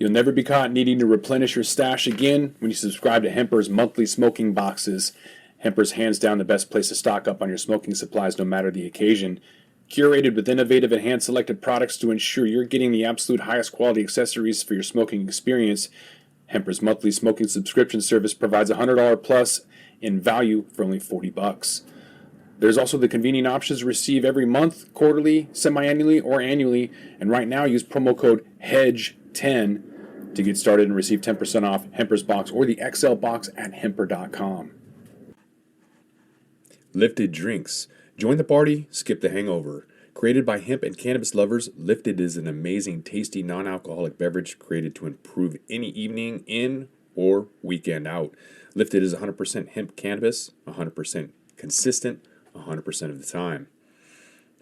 You'll never be caught needing to replenish your stash again when you subscribe to Hemper's monthly smoking boxes. Hemper's hands down the best place to stock up on your smoking supplies no matter the occasion. Curated with innovative and hand-selected products to ensure you're getting the absolute highest quality accessories for your smoking experience, Hemper's monthly smoking subscription service provides $100 plus in value for only $40. There's also the convenient options to receive every month, quarterly, semi-annually, or annually, and right now use promo code HEDGE10 to get started and receive 10% off Hemper's box or the XL box at Hemper.com. Lifted Drinks. Join the party, skip the hangover. Created by hemp and cannabis lovers, Lifted is an amazing, tasty, non-alcoholic beverage created to improve any evening in or weekend out. Lifted is 100% hemp cannabis, 100% consistent, 100% of the time.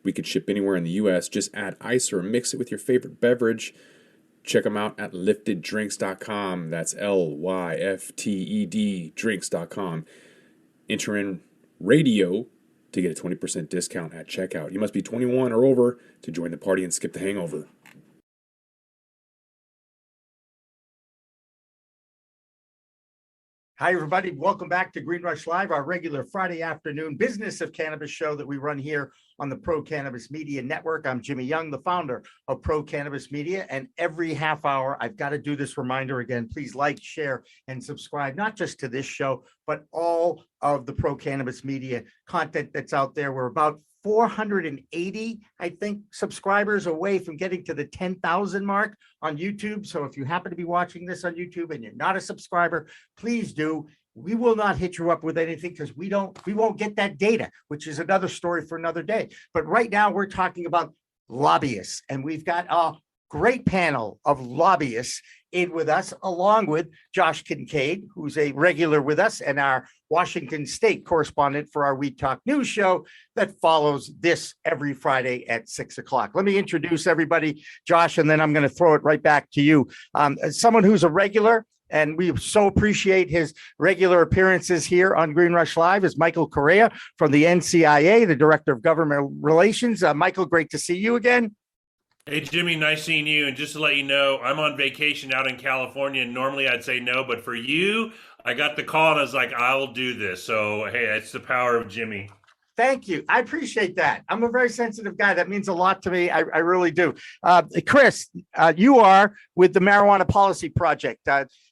We could ship anywhere in the U.S. Just add ice or mix it with your favorite beverage. Check them out at lifteddrinks.com. That's LYFTED drinks.com. Enter in radio to get a 20% discount at checkout. You must be 21 or over to join the party and skip the hangover. Hi, everybody. Welcome back to Green Rush Live, our regular Friday afternoon business of cannabis show that we run here on the Pro Cannabis Media Network. I'm Jimmy Young, the founder of Pro Cannabis Media. And every half hour, I've got to do this reminder again. Please like, share, and subscribe, not just to this show, but all of the Pro Cannabis Media content that's out there. We're about 480, I think, subscribers away from getting to the 10,000 mark on YouTube. So if you happen to be watching this on YouTube and you're not a subscriber, please do. We will not hit you up with anything because we won't get that data, which is another story for another day. But right now we're talking about lobbyists, and we've got a great panel of lobbyists in with us, along with Josh Kincaid, who's a regular with us and our Washington State correspondent for our We Talk News show that follows this every Friday at 6 o'clock. Let me introduce everybody, Josh, and then I'm going to throw it right back to you. As someone who's a regular, and we so appreciate his regular appearances here on Green Rush Live, is Michael Correa from the NCIA, the Director of Government Relations. Michael, great to see you again. Hey, Jimmy, nice seeing you. And just to let you know, I'm on vacation out in California, and normally I'd say no, but for you, I got the call and I was like, I'll do this. So, hey, it's the power of Jimmy. Thank you. I appreciate that. I'm a very sensitive guy. That means a lot to me. I really do. Chris, you are with the Marijuana Policy Project.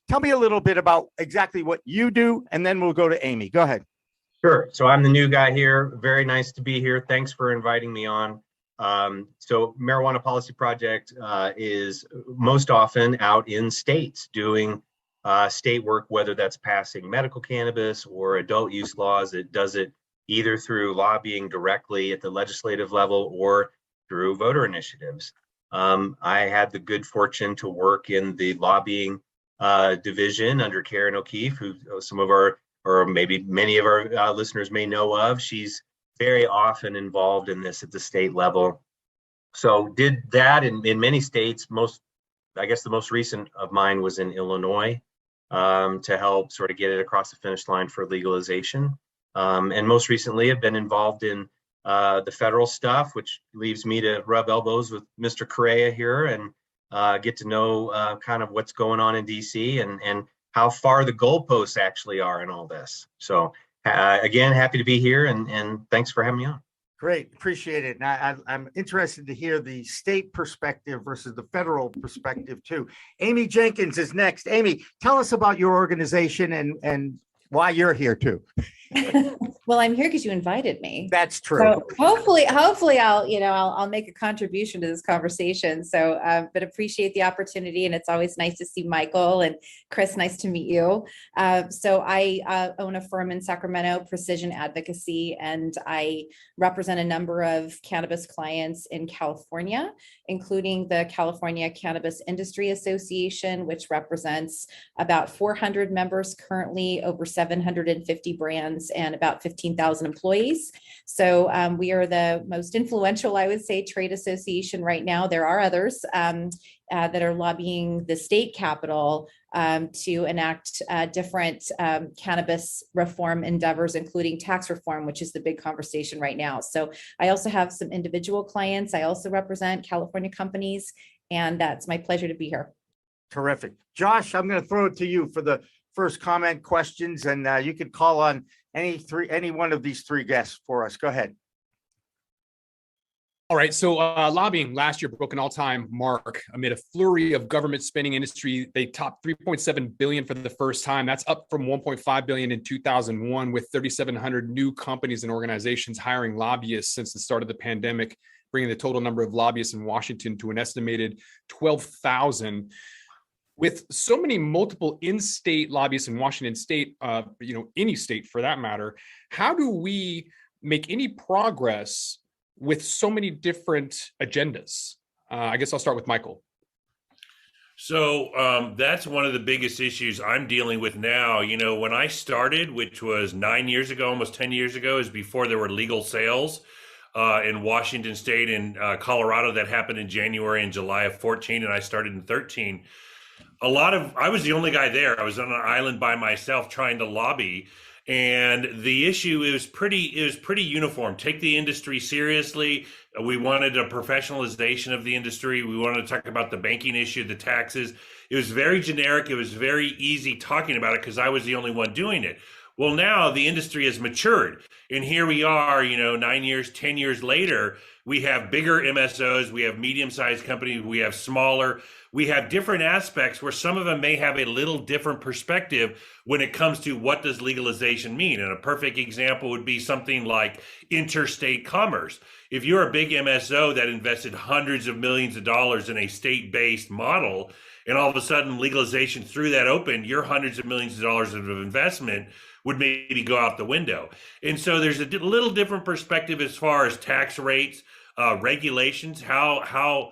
Tell me a little bit about exactly what you do, and then we'll go to Amy. Go ahead. Sure. So I'm the new guy here. Very nice to be here. Thanks for inviting me on. So Marijuana Policy Project is most often out in states doing state work, whether that's passing medical cannabis or adult use laws. It does it either through lobbying directly at the legislative level or through voter initiatives. I had the good fortune to work in the lobbying division under Karen O'Keefe, who some of our, or maybe many of our listeners may know of. She's very often involved in this at the state level. So did that in many states. I guess the most recent of mine was in Illinois to help sort of get it across the finish line for legalization. And most recently I've been involved in the federal stuff, which leaves me to rub elbows with Mr. Correa here and get to know kind of what's going on in DC and how far the goalposts actually are in all this. So again, happy to be here and thanks for having me on. Great. Appreciate it. And I'm interested to hear the state perspective versus the federal perspective too. Amy Jenkins is next. Amy, tell us about your organization and why you're here too. Well, I'm here because you invited me. That's true. So hopefully I'll make a contribution to this conversation. So, but appreciate the opportunity, and it's always nice to see Michael and Chris. Nice to meet you. So I own a firm in Sacramento, Precision Advocacy, and I represent a number of cannabis clients in California, including the California Cannabis Industry Association, which represents about 400 members currently, over 750 brands, and about 15,000 employees. So we are the most influential, I would say, trade association right now. There are others that are lobbying the state capitol to enact different cannabis reform endeavors, including tax reform, which is the big conversation right now. So I also have some individual clients. I also represent California companies, and that's my pleasure to be here. Terrific. Josh, I'm going to throw it to you for the first comment, questions, and you could call on any one of these three guests for us. Go ahead. All right, so lobbying last year broke an all-time mark amid a flurry of government spending. Industry, they topped 3.7 billion for the first time. That's up from 1.5 billion in 2001, with 3,700 new companies and organizations hiring lobbyists since the start of the pandemic, bringing the total number of lobbyists in Washington to an estimated 12,000. With so many multiple in-state lobbyists in Washington state, any state for that matter, how do we make any progress with so many different agendas? I guess I'll start with Michael. So that's one of the biggest issues I'm dealing with now. When I started, which was 9 years ago, almost 10 years ago, is before there were legal sales in Washington state and Colorado. That happened in January and July of 14, and I started in 13. I was the only guy there. I was on an island by myself trying to lobby. And the issue is pretty uniform. Take the industry seriously. We wanted a professionalization of the industry. We wanted to talk about the banking issue, the taxes. It was very generic. It was very easy talking about it because I was the only one doing it. Well, now the industry has matured. And here we are, 9 years, 10 years later, we have bigger MSOs, we have medium-sized companies, we have smaller. We have different aspects where some of them may have a little different perspective when it comes to what does legalization mean. And a perfect example would be something like interstate commerce. If you're a big MSO that invested hundreds of millions of dollars in a state-based model, and all of a sudden legalization threw that open, your hundreds of millions of dollars of investment would maybe go out the window. And so there's a little different perspective as far as tax rates, regulations, how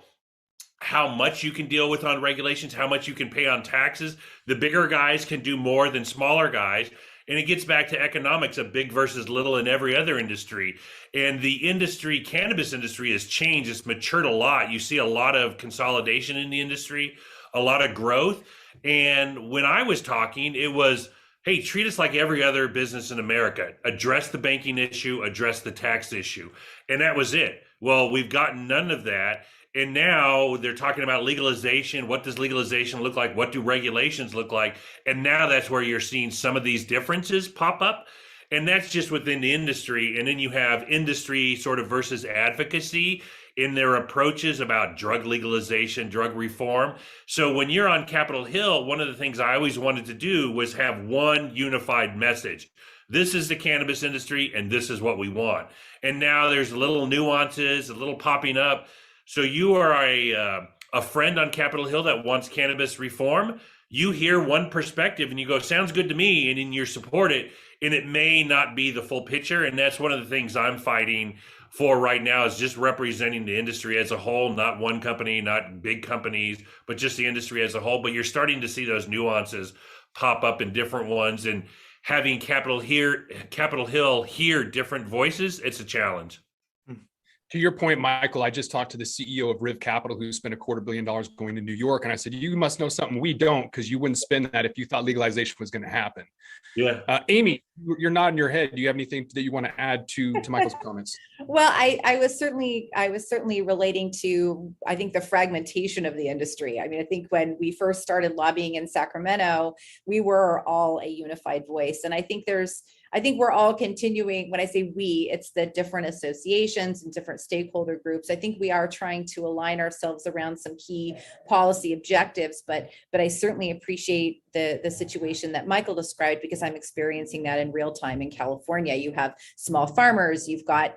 much you can deal with on regulations, how much you can pay on taxes. The bigger guys can do more than smaller guys. And it gets back to economics of big versus little in every other industry. And the industry, cannabis industry, has changed. It's matured a lot. You see a lot of consolidation in the industry, a lot of growth. And when I was talking, it was, hey, treat us like every other business in America. Address the banking issue, address the tax issue. And that was it. Well, we've gotten none of that. And now they're talking about legalization. What does legalization look like? What do regulations look like? And now that's where you're seeing some of these differences pop up. And that's just within the industry. And then you have industry sort of versus advocacy in their approaches about drug legalization, drug reform. So when you're on Capitol Hill, one of the things I always wanted to do was have one unified message. This is the cannabis industry, and this is what we want. And now there's little nuances, a little popping up. So you are a friend on Capitol Hill that wants cannabis reform. You hear one perspective and you go, sounds good to me, and then you support it, and it may not be the full picture. And that's one of the things I'm fighting for right now, is just representing the industry as a whole, not one company, not big companies, but just the industry as a whole. But you're starting to see those nuances pop up in different ones, and having Capitol Hill hear different voices, it's a challenge. To your point, Michael, I just talked to the CEO of Riv Capital, who spent $250 million going to New York. And I said, you must know something we don't, because you wouldn't spend that if you thought legalization was going to happen. Yeah. Amy, you're nodding your head. Do you have anything that you want to add to Michael's comments? Well, I was certainly relating to, I think, the fragmentation of the industry. I mean, I think when we first started lobbying in Sacramento, we were all a unified voice. And I think we're all continuing. When I say we, it's the different associations and different stakeholder groups. I think we are trying to align ourselves around some key policy objectives, but I certainly appreciate the situation that Michael described, because I'm experiencing that in real time in California. You have small farmers, you've got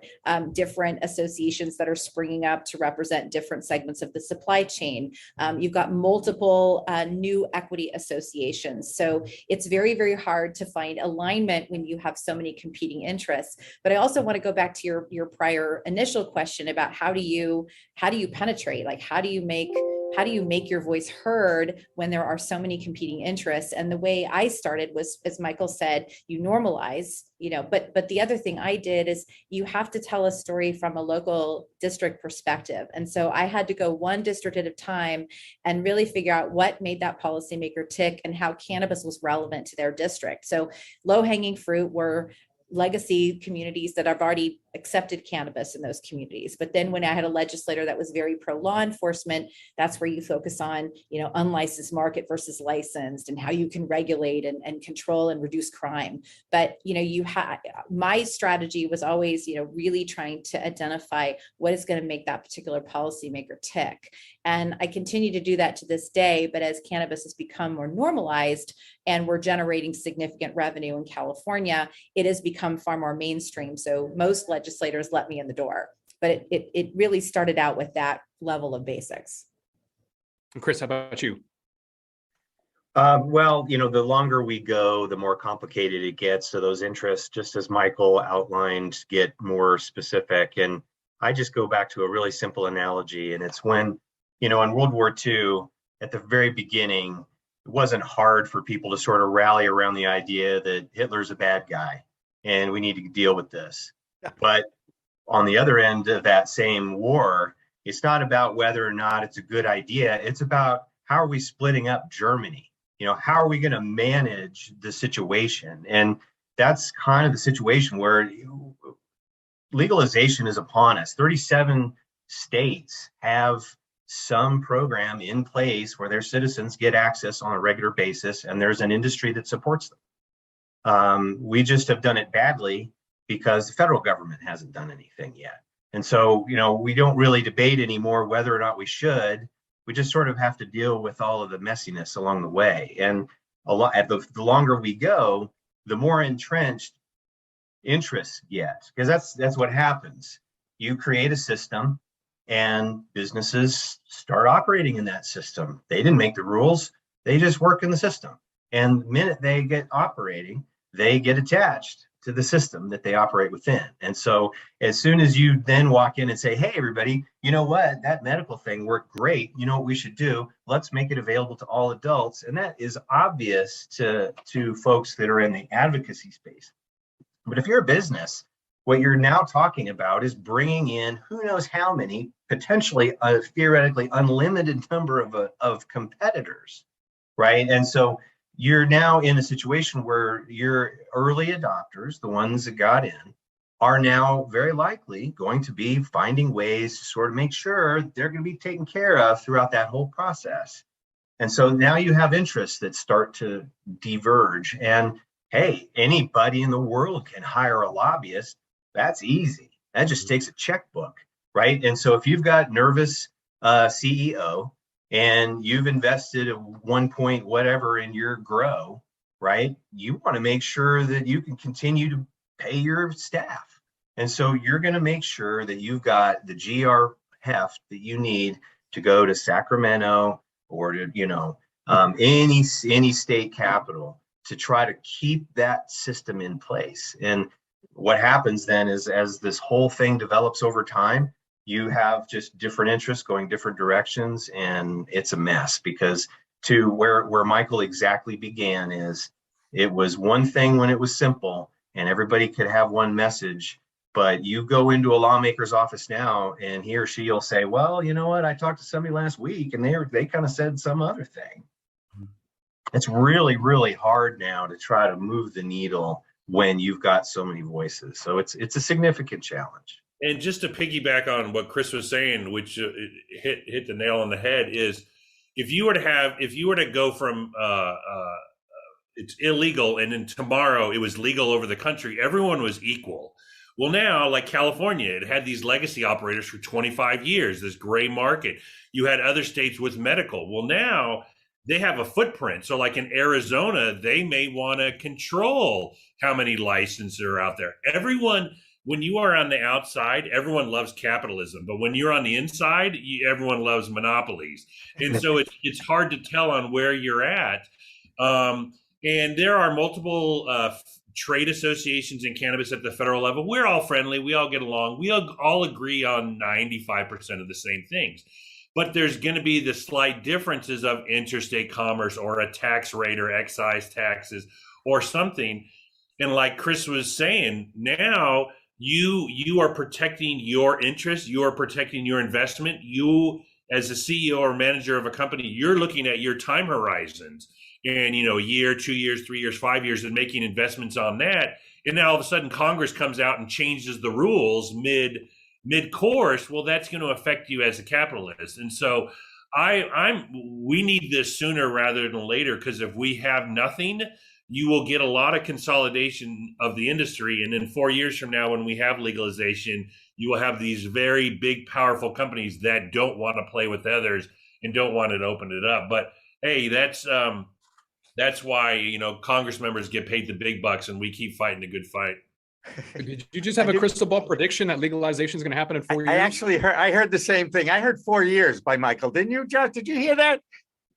different associations that are springing up to represent different segments of the supply chain. You've got multiple new equity associations. So it's very, very hard to find alignment when you have so many competing interests. But I also want to go back to your prior initial question about how do you penetrate? Like, how do you make your voice heard when there are so many competing interests? And the way I started was, as Michael said, you normalize, but the other thing I did is you have to tell a story from a local district perspective. And so I had to go one district at a time and really figure out what made that policymaker tick and how cannabis was relevant to their district. So low-hanging fruit were legacy communities that have already accepted cannabis in those communities. But then when I had a legislator that was very pro law enforcement, that's where you focus on, unlicensed market versus licensed, and how you can regulate and control and reduce crime. But, my strategy was always, really trying to identify what is going to make that particular policymaker tick. And I continue to do that to this day. But as cannabis has become more normalized and we're generating significant revenue in California, it has become far more mainstream. So most legislators let me in the door. But it really started out with that level of basics. And Chris, how about you? Well, the longer we go, the more complicated it gets. So those interests, just as Michael outlined, get more specific. And I just go back to a really simple analogy. And it's when, in World War II, at the very beginning, it wasn't hard for people to sort of rally around the idea that Hitler's a bad guy and we need to deal with this. But on the other end of that same war, it's not about whether or not it's a good idea. It's about how are we splitting up Germany? How are we going to manage the situation? And that's kind of the situation where legalization is upon us. 37 states have some program in place where their citizens get access on a regular basis, and there's an industry that supports them. We just have done it badly because the federal government hasn't done anything yet. And so, we don't really debate anymore whether or not we should. We just sort of have to deal with all of the messiness along the way. And the longer we go, the more entrenched interests get, because that's what happens. You create a system and businesses start operating in that system. They didn't make the rules. They just work in the system. And the minute they get operating, they get attached to the system that they operate within. And so as soon as you then walk in and say, hey, everybody, you know what, that medical thing worked great. You know what we should do? Let's make it available to all adults. And that is obvious to folks that are in the advocacy space. But if you're a business, what you're now talking about is bringing in who knows how many, potentially a theoretically unlimited number of competitors, right? And so you're now in a situation where your early adopters, the ones that got in, are now very likely going to be finding ways to sort of make sure they're going to be taken care of throughout that whole process. And so now you have interests that start to diverge. And hey, anybody in the world can hire a lobbyist. That's easy. That just takes a checkbook, right? And so if you've got nervous CEO and you've invested at 1 point whatever in your grow, right? You want to make sure that you can continue to pay your staff. And so you're going to make sure that you've got the GR heft that you need to go to Sacramento or to, any state capital to try to keep that system in place. And what happens then is, as this whole thing develops over time, you have just different interests going different directions, and it's a mess. Because to where Michael exactly began is, it was one thing when it was simple and everybody could have one message, but you go into a lawmaker's office now and he or she will say, well, you know what, I talked to somebody last week and they kind of said some other thing. It's really, really hard now to try to move the needle when you've got so many voices. So it's a significant challenge. And just to piggyback on what Chris was saying, which hit the nail on the head, is if you were to go from it's illegal and then tomorrow it was legal over the country, everyone was equal. Well, now, like California, it had these legacy operators for 25 years, this gray market. You had other states with medical. Well, now they have a footprint. So like in Arizona, they may want to control how many licenses are out there. Everyone, when you are on the outside, everyone loves capitalism. But when you're on the inside, everyone loves monopolies. And so it's hard to tell on where you're at. And there are multiple trade associations in cannabis at the federal level. We're all friendly. We all get along. We all agree on 95% of the same things. But there's going to be the slight differences of interstate commerce or a tax rate or excise taxes or something. And like Chris was saying, now you are protecting your interests. You are protecting your investment. You, as a CEO or manager of a company, you're looking at your time horizons and, a year, 2 years, 3 years, 5 years, and making investments on that. and now all of a sudden Congress comes out and changes the rules mid course, well, that's going to affect you as a capitalist. And so we need this sooner rather than later, because if we have nothing, you will get a lot of consolidation of the industry. And then 4 years from now, when we have legalization, you will have these very big, powerful companies that don't want to play with others and don't want to open it up. But hey, that's why, you know, Congress members get paid the big bucks and we keep fighting the good fight. Did you just have a crystal ball prediction that legalization is going to happen in 4 years? I actually heard the same thing. I heard 4 years by Michael. Didn't you, Josh? Did you hear that?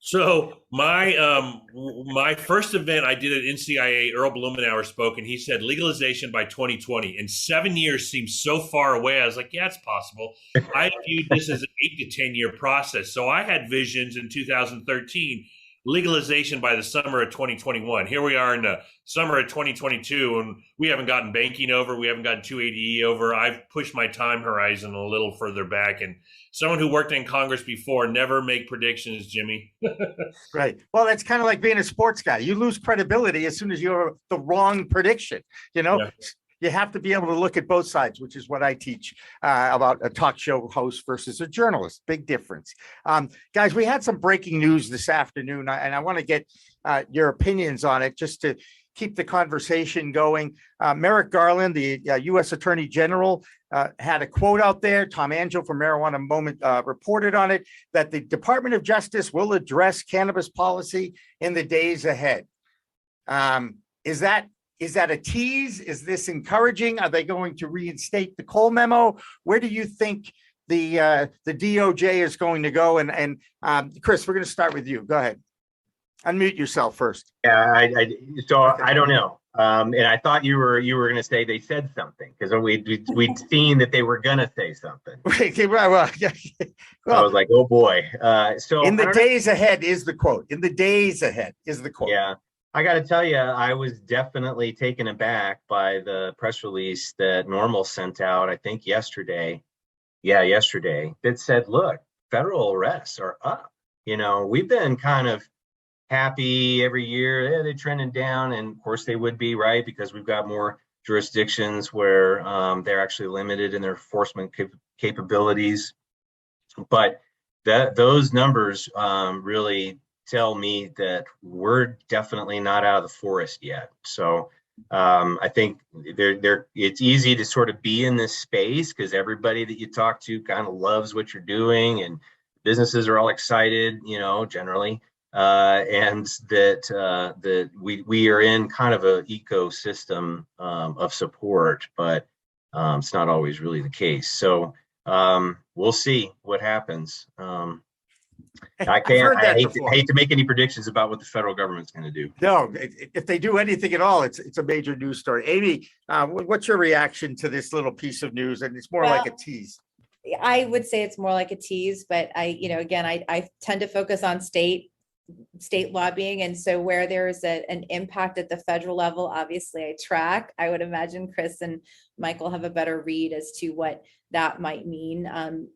So my first event I did at NCIA, Earl Blumenauer spoke, and he said legalization by 2020. And 7 years seems so far away. I was like, yeah, it's possible. I viewed this as an 8 to 10 year process. So I had visions in 2013, legalization by the summer of 2021. Here we are in the summer of 2022, and we haven't gotten banking over. We haven't gotten 280E over. I've pushed my time horizon a little further back. And someone who worked in Congress before, never make predictions, Jimmy. Right. Well, that's kind of like being a sports guy. You lose credibility as soon as you're the wrong prediction. You know, you have to be able to look at both sides, which is what I teach about a talk show host versus a journalist. Big difference. Guys, we had some breaking news this afternoon, and I want to get your opinions on it just to keep the conversation going. Merrick Garland, the U.S. Attorney General, had a quote out there. Tom Angel from Marijuana Moment reported on it, that the Department of Justice will address cannabis policy in the days ahead. Is that a tease? Is this encouraging? Are they going to reinstate the Cole memo? Where do you think the DOJ is going to go? And Chris, we're going to start with you. Go ahead. Unmute yourself first. Yeah, I don't know. And I thought you were going to say they said something, because we'd seen that they were going to say something. Well, I was like, oh boy. So in the days ahead is the quote. In the days ahead is the quote. Yeah, I got to tell you, I was definitely taken aback by the press release that Normal sent out, I think yesterday. Yeah, yesterday. That said, look, federal arrests are up. You know, we've been kind of happy every year. Yeah, they're trending down, and of course they would be, right? Because we've got more jurisdictions where they're actually limited in their enforcement capabilities. But those numbers really tell me that we're definitely not out of the forest yet. So I think it's easy to sort of be in this space because everybody that you talk to kind of loves what you're doing, and businesses are all excited, you know, generally. And that we are in kind of an ecosystem of support, but it's not always really the case. So we'll see what happens. I hate to make any predictions about what the federal government's going to do. No, if they do anything at all, it's a major news story. Amy, what's your reaction to this little piece of news? And it's more like a tease. I would say it's more like a tease, but I tend to focus on state lobbying. And so where there's an impact at the federal level, obviously I track. I would imagine Chris and Michael have a better read as to what that might mean.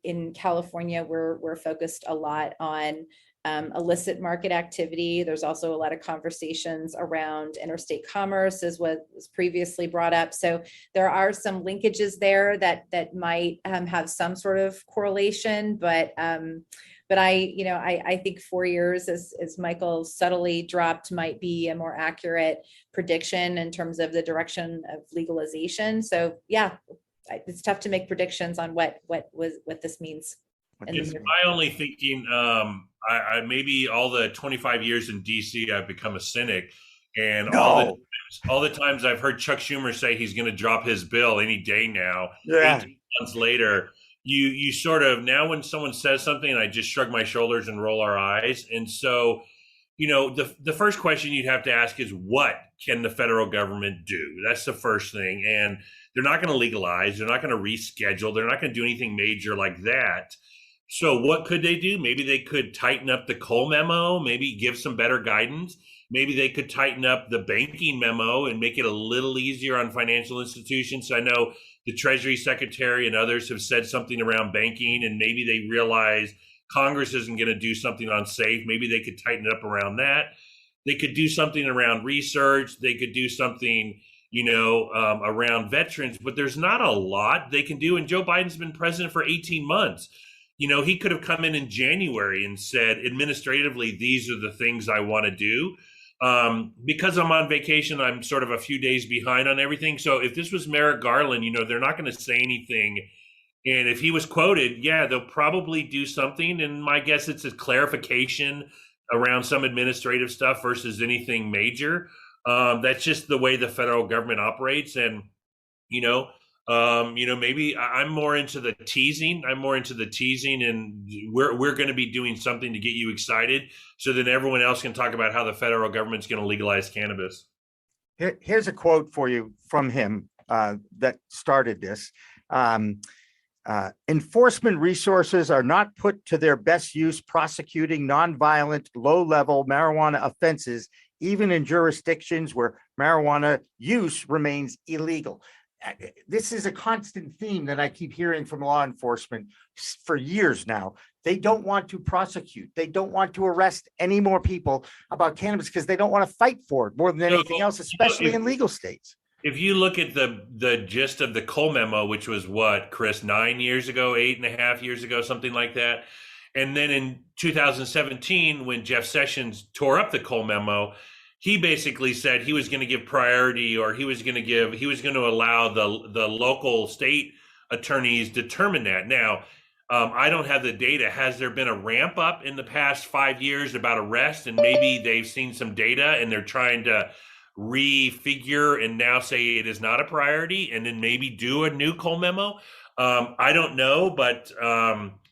In California, we're focused a lot on illicit market activity. There's also a lot of conversations around interstate commerce, as was previously brought up. So there are some linkages there that might have some sort of correlation, but I think 4 years, as Michael subtly dropped, might be a more accurate prediction in terms of the direction of legalization. So yeah, it's tough to make predictions on what this means. It's my only thinking. I maybe all the 25 years in DC, I've become a cynic, and all the times I've heard Chuck Schumer say he's going to drop his bill any day now. Yeah. 18 months later. You sort of, now when someone says something, I just shrug my shoulders and roll our eyes. And so, you know, the first question you'd have to ask is, what can the federal government do? That's the first thing. And they're not going to legalize. They're not going to reschedule. They're not going to do anything major like that. So what could they do? Maybe they could tighten up the Cole memo, maybe give some better guidance. Maybe they could tighten up the banking memo and make it a little easier on financial institutions. I know the Treasury Secretary and others have said something around banking, and maybe they realize Congress isn't going to do something on SAFE. Maybe they could tighten it up around that. They could do something around research. They could do something, around veterans, but there's not a lot they can do. And Joe Biden's been president for 18 months. He could have come in January and said, administratively, these are the things I want to do. Because I'm on vacation, I'm sort of a few days behind on everything. So if this was Merrick Garland, they're not going to say anything. And if he was quoted, yeah, they'll probably do something. And my guess it's a clarification around some administrative stuff versus anything major. That's just the way the federal government operates. And, maybe I'm more into the teasing. And we're going to be doing something to get you excited so that everyone else can talk about how the federal government's going to legalize cannabis. Here's a quote for you from him that started this. Enforcement resources are not put to their best use prosecuting nonviolent, low-level marijuana offenses, even in jurisdictions where marijuana use remains illegal. This is a constant theme that I keep hearing from law enforcement for years now. They don't want to prosecute. They don't want to arrest any more people about cannabis because they don't want to fight for it more than anything else, especially in legal states. If you look at the gist of the Cole memo, which was what, Chris, 9 years ago, 8.5 years ago, something like that. And then in 2017, when Jeff Sessions tore up the Cole memo, he basically said he was going to give priority, or he was going to allow the local state attorneys determine that. Now, I don't have the data. Has there been a ramp up in the past 5 years about arrests, and maybe they've seen some data and they're trying to refigure and now say it is not a priority and then maybe do a new Cole memo? I don't know, but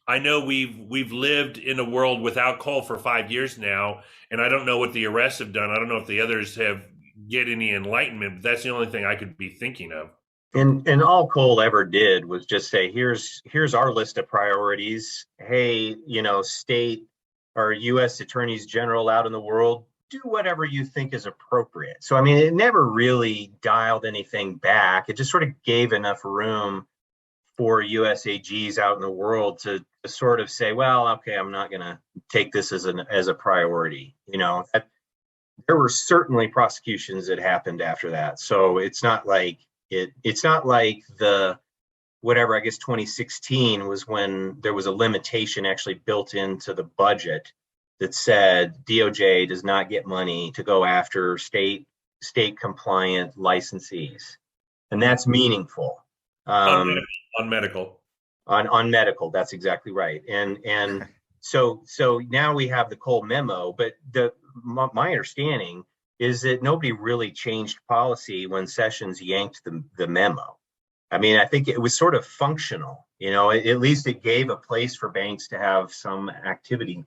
I know we've lived in a world without Cole for 5 years now, and I don't know what the arrests have done. I don't know if the others have get any enlightenment, but that's the only thing I could be thinking of. And all Cole ever did was just say, here's our list of priorities. Hey, state or U.S. attorneys general out in the world, do whatever you think is appropriate. So, I mean, it never really dialed anything back. It just sort of gave enough room for US AGs out in the world to sort of say, well, okay, I'm not going to take this as a priority. There were certainly prosecutions that happened after that. So it's not like the whatever, I guess 2016 was when there was a limitation actually built into the budget that said DOJ does not get money to go after state compliant licensees. And that's meaningful. On medical. On medical, that's exactly right. And so now we have the Cole memo, but my understanding is that nobody really changed policy when Sessions yanked the memo. I mean, I think it was sort of functional, at least it gave a place for banks to have some activity.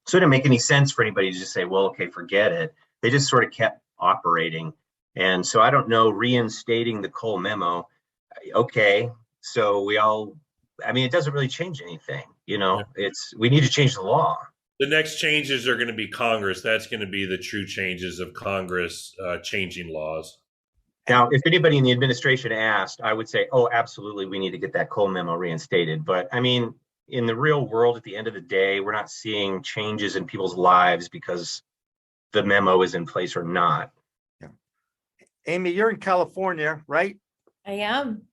So it didn't make any sense for anybody to just say, well, okay, forget it. They just sort of kept operating. And so I don't know, reinstating the Cole memo, okay, so it doesn't really change anything. We need to change the law. The next changes are going to be Congress. That's going to be the true changes of Congress changing laws. Now, if anybody in the administration asked, I would say, oh, absolutely, we need to get that Cole memo reinstated. But I mean, in the real world, at the end of the day, we're not seeing changes in people's lives because the memo is in place or not. Yeah. Amy, you're in California, right? I am.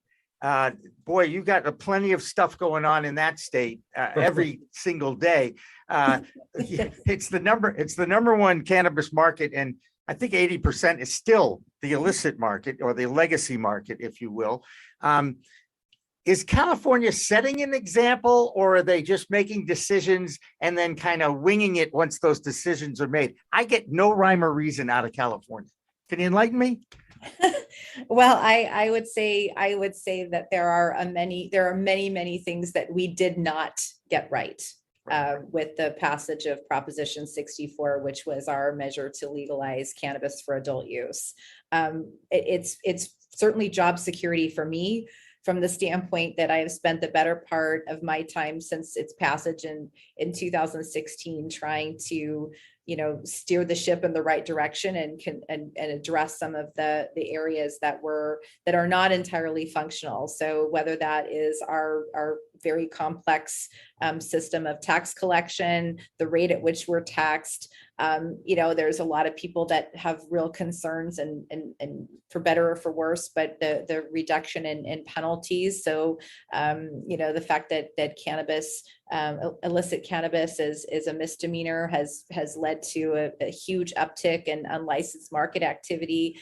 Boy, you got plenty of stuff going on in that state every single day. It's the number one cannabis market, and I think 80% is still the illicit market or the legacy market, if you will. Is California setting an example, or are they just making decisions and then kind of winging it once those decisions are made? I get no rhyme or reason out of California. Can you enlighten me? Well, I would say that there are many things that we did not get right with the passage of Proposition 64, which was our measure to legalize cannabis for adult use. It's certainly job security for me, from the standpoint that I have spent the better part of my time since its passage in 2016 trying to steer the ship in the right direction and address some of the areas that are not entirely functional. So whether that is our very complex system of tax collection, the rate at which we're taxed. There's a lot of people that have real concerns and for better or for worse, but the reduction in penalties. So, the fact that cannabis, illicit cannabis is a misdemeanor has led to a huge uptick in unlicensed market activity.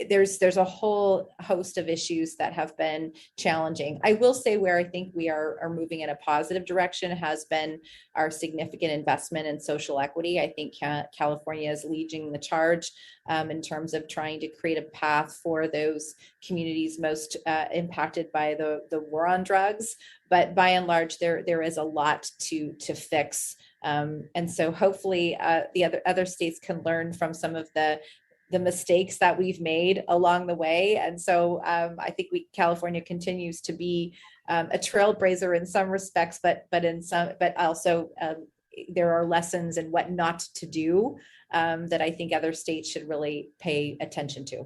There's a whole host of issues that have been challenging. I will say where I think we are moving in a positive direction has been our significant investment in social equity. I think California is leading the charge in terms of trying to create a path for those communities most impacted by the war on drugs. But by and large, there is a lot to fix. And so hopefully the other states can learn from some of the mistakes that we've made along the way. And so I think California continues to be a trailblazer in some respects, but also there are lessons in what not to do that I think other states should really pay attention to.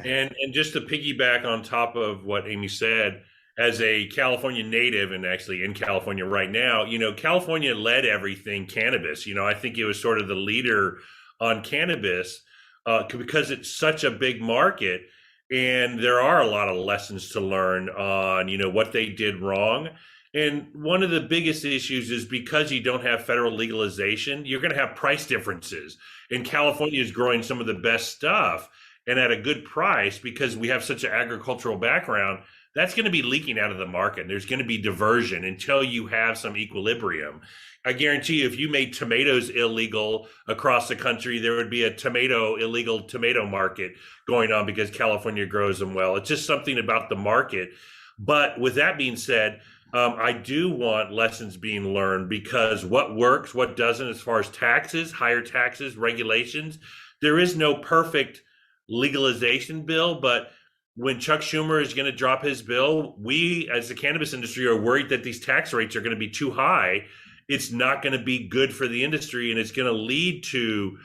And just to piggyback on top of what Amy said, as a California native and actually in California right now, California led everything cannabis. I think it was sort of the leader on cannabis because it's such a big market. And there are a lot of lessons to learn on, what they did wrong. And one of the biggest issues is because you don't have federal legalization, you're going to have price differences. And California is growing some of the best stuff and at a good price because we have such an agricultural background. That's going to be leaking out of the market. There's going to be diversion until you have some equilibrium. I guarantee you, if you made tomatoes illegal across the country, there would be a illegal tomato market going on because California grows them well. It's just something about the market. But with that being said, I do want lessons being learned because what works, what doesn't, as far as taxes, higher taxes, regulations, there is no perfect legalization bill, but when Chuck Schumer is going to drop his bill, we as the cannabis industry are worried that these tax rates are going to be too high. It's not going to be good for the industry, and it's going to lead to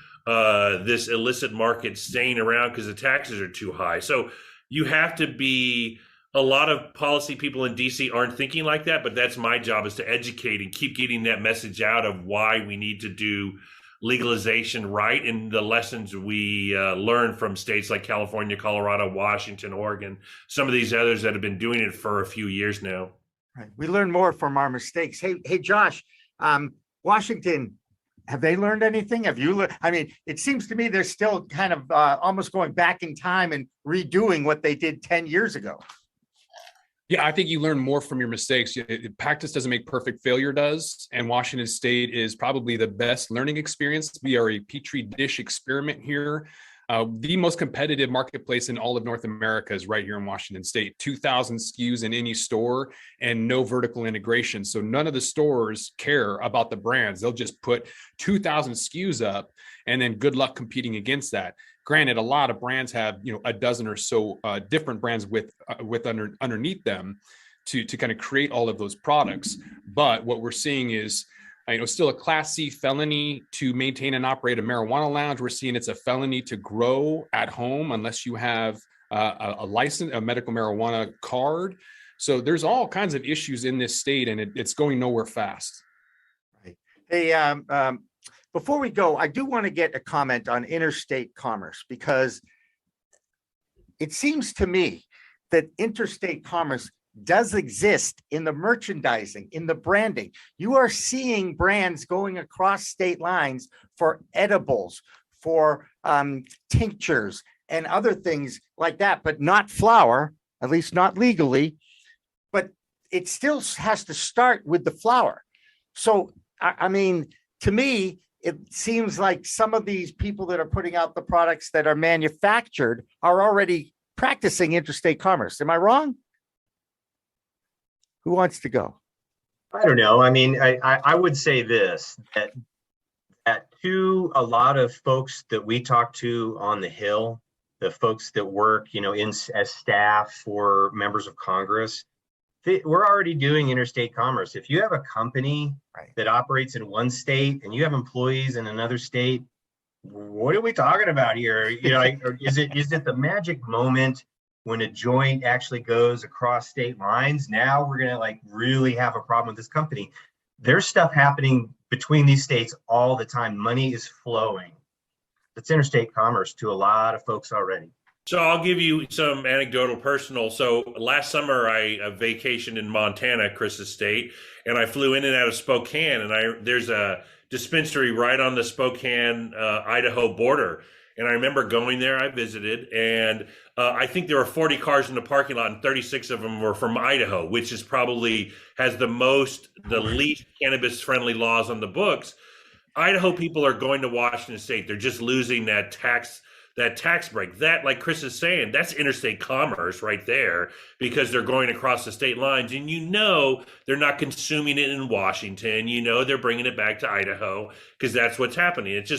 this illicit market staying around because the taxes are too high. So you have to be, a lot of policy people in DC aren't thinking like that, but that's my job, is to educate and keep getting that message out of why we need to do legalization right, and the lessons we learn from states like California, Colorado, Washington, Oregon, some of these others that have been doing it for a few years now. Right. We learn more from our mistakes. Hey, Josh, Washington, have they learned anything? Have you learned? I mean, it seems to me they're still kind of almost going back in time and redoing what they did 10 years ago. Yeah, I think you learn more from your mistakes. Practice doesn't make perfect, failure does. And Washington State is probably the best learning experience. We are a petri dish experiment here. The most competitive marketplace in all of North America is right here in Washington State. 2,000 SKUs in any store and no vertical integration. So none of the stores care about the brands. They'll just put 2,000 SKUs up and then good luck competing against that. Granted, a lot of brands have, a dozen or so different brands with underneath them to kind of create all of those products. But what we're seeing is, still a Class C felony to maintain and operate a marijuana lounge. We're seeing it's a felony to grow at home unless you have a license, a medical marijuana card. So there's all kinds of issues in this state, and it's going nowhere fast. Right. Hey, before we go, I do want to get a comment on interstate commerce, because it seems to me that interstate commerce does exist in the merchandising, in the branding. You are seeing brands going across state lines for edibles, for tinctures and other things like that, but not flower, at least not legally. But it still has to start with the flower. So, I mean, to me, it seems like some of these people that are putting out the products that are manufactured are already practicing interstate commerce. Am I wrong? Who wants to go? I don't know. I mean, I would say this, that to a lot of folks that we talk to on the Hill, the folks that work, as staff for members of Congress, we're already doing interstate commerce. If you have a company that operates in one state and you have employees in another state, what are we talking about here? Is it the magic moment when a joint actually goes across state lines, now we're going to like really have a problem with this company. There's stuff happening between these states all the time. Money is flowing. It's interstate commerce to a lot of folks already. So I'll give you some anecdotal personal. So last summer I vacationed in Montana, Chris's state, and I flew in and out of Spokane, and there's a dispensary right on the Spokane, Idaho border. And I remember going there, I visited, and I think there were 40 cars in the parking lot and 36 of them were from Idaho, which is probably has the least cannabis friendly laws on the books. Idaho people are going to Washington state. They're just losing that tax break. That, like Chris is saying, that's interstate commerce right there, because they're going across the state lines, and they're not consuming it in Washington. They're bringing it back to Idaho because that's what's happening. It's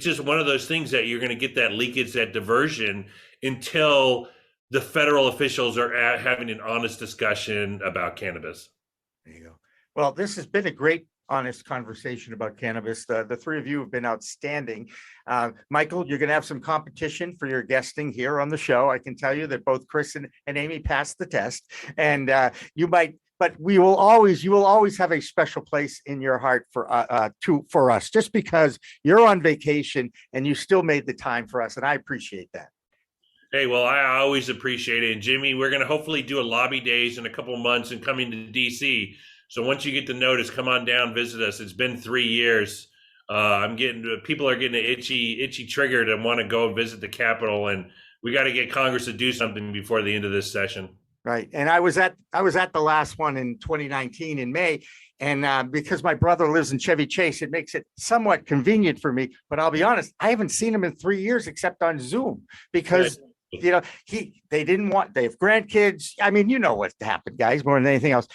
just one of those things that you're going to get that leakage, that diversion, until the federal officials are having an honest discussion about cannabis. There you go. Well, this has been a great, honest conversation about cannabis. The three of you have been outstanding. Michael, you're going to have some competition for your guesting here on the show. I can tell you that both Chris and Amy passed the test, and you will always have a special place in your heart for us, just because you're on vacation and you still made the time for us, and I appreciate that. Hey, well, I always appreciate it. And Jimmy, we're going to hopefully do a lobby days in a couple of months and coming to DC. So once you get the notice, come on down, visit us. It's been 3 years. People are getting an itchy trigger to want to go and visit the Capitol, and we got to get Congress to do something before the end of this session. Right. And I was at the last one in 2019 in May. And because my brother lives in Chevy Chase, it makes it somewhat convenient for me. But I'll be honest, I haven't seen him in 3 years except on Zoom, because they have grandkids. I mean, you know what happened, guys, more than anything else.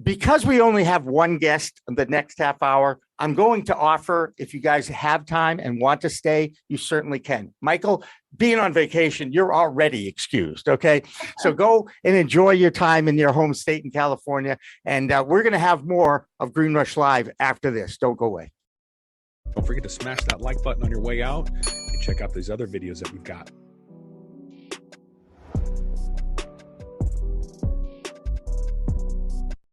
Because we only have one guest the next half hour, I'm going to offer, if you guys have time and want to stay, you certainly can. Michael, being on vacation, you're already excused, okay? So go and enjoy your time in your home state in California. And we're going to have more of Green Rush Live after this. Don't go away. Don't forget to smash that like button on your way out and check out these other videos that we've got.